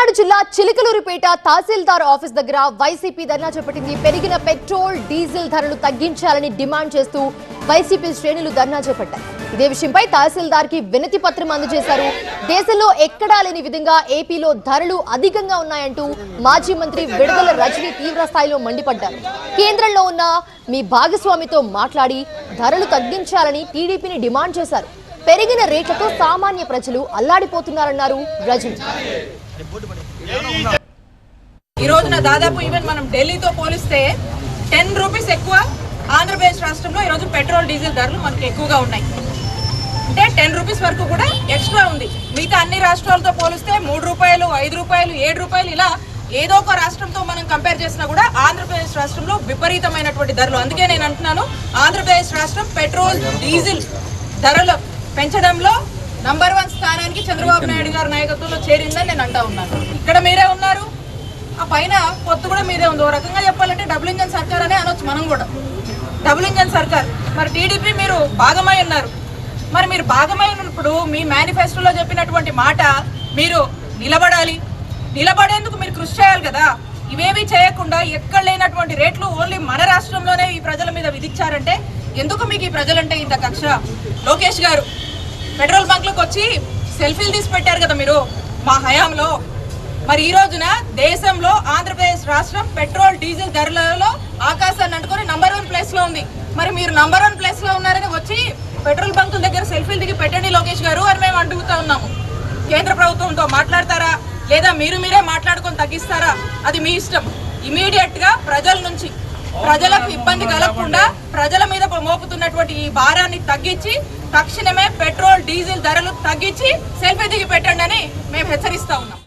పల్నాడు జిల్లా చిలకలూరిపేట తహసీల్దార్ ఆఫీస్ దగ్గర వైసీపీ ధర్నా చేపట్టింది. పెరిగిన పెట్రోల్ డీజిల్ ధరలు తగ్గించాలని డిమాండ్ చేస్తూ వైసీపీ శ్రేణులు ధర్నా చేపట్టారు. ఇదే విషయంపై తహసీల్దార్ కి వినతి పత్రం అందజేశారు. దేశంలో ఎక్కడా లేని విధంగా ఏపీలో ధరలు అధికంగా ఉన్నాయంటూ మాజీ మంత్రి విడుదల రజనీ తీవ్ర స్థాయిలో మండిపడ్డారు. కేంద్రంలో ఉన్న మీ భాగస్వామితో మాట్లాడి ధరలు తగ్గించాలని టీడీపీని డిమాండ్ చేశారు. పెరిగిన రేట్లతో సామాన్య ప్రజలు అల్లాడిపోతున్నారన్నారు రజనీ. ఈ రోజున దాదాపు ఈవెన్ మనం ఢిల్లీతో పోలిస్తే 10 రూపీస్ ఎక్కువ ఆంధ్రప్రదేశ్ రాష్ట్రంలో ఈ రోజు పెట్రోల్ డీజిల్ ధరలు మనకి ఎక్కువగా ఉన్నాయి. అంటే 10 రూపీస్ వరకు కూడా ఎక్స్ట్రా ఉంది. మిగతా అన్ని రాష్ట్రాలతో పోలిస్తే 3 రూపాయలు, 5 రూపాయలు, 7 రూపాయలు ఇలా ఏదో ఒక రాష్ట్రంతో మనం కంపేర్ చేసినా కూడా ఆంధ్రప్రదేశ్ రాష్ట్రంలో విపరీతమైన ధరలు. అందుకే నేను అంటున్నాను, ఆంధ్రప్రదేశ్ రాష్ట్రం పెట్రోల్ డీజిల్ ధరలు పెంచడంలో నంబర్ 1 స్థానానికి చంద్రబాబు నాయుడు గారి నాయకత్వంలో చేరిందని నేను అంటా ఉన్నాను. ఇక్కడ మీరే ఉన్నారు, ఆ పైన పొత్తు కూడా మీరే ఉంది. ఓ రకంగా చెప్పాలంటే డబుల్ ఇంజన్ సర్కార్ అనే అనొచ్చు మనం కూడా. డబుల్ ఇంజన్ సర్కార్. మరి టీడీపీ మీరు భాగమై ఉన్నారు. మరి మీరు భాగమై ఉన్నప్పుడు మీ మేనిఫెస్టోలో చెప్పినటువంటి మాట మీరు నిలబడాలి. నిలబడేందుకు మీరు కృషి చేయాలి కదా. ఇవేమీ చేయకుండా ఎక్కడ లేనటువంటి రేట్లు ఓన్లీ మన రాష్ట్రంలోనే ఈ ప్రజల మీద విధించారంటే ఎందుకు మీకు ఈ ప్రజలంటే ఇంత కక్ష? లోకేష్ గారు పెట్రోల్ బంక్లకు వచ్చి సెల్ఫీలు తీసి పెట్టారు కదా మీరు మా హయాంలో. మరి ఈ రోజున దేశంలో ఆంధ్రప్రదేశ్ రాష్ట్రం పెట్రోల్ డీజిల్ ధరలలో ఆకాశాన్ని అంటుకొని నంబర్ 1 ప్లేస్ లో ఉంది. మరి మీరు నంబర్ 1 ప్లేస్ లో ఉన్నారని వచ్చి పెట్రోల్ బంకుల దగ్గర సెల్ఫీలు దిగి పెట్టండి లోకేష్ గారు అని మేము అడుగుతా ఉన్నాము. కేంద్ర ప్రభుత్వంతో మాట్లాడతారా లేదా మీరే మాట్లాడుకొని తగ్గిస్తారా? అది మీ ఇష్టం. ఇమీడియట్ గా ప్రజల నుంచి ప్రజలకు ఇబ్బంది కలగకుండా ప్రజల మీద మోపుతున్నటువంటి ఈ భారాన్ని తగ్గించి తక్షణమే పెట్రోల్ డీజిల్ ధరలు తగ్గించి సెల్ఫీ దిగి పెట్టండి అని మేము హెచ్చరిస్తా ఉన్నాం.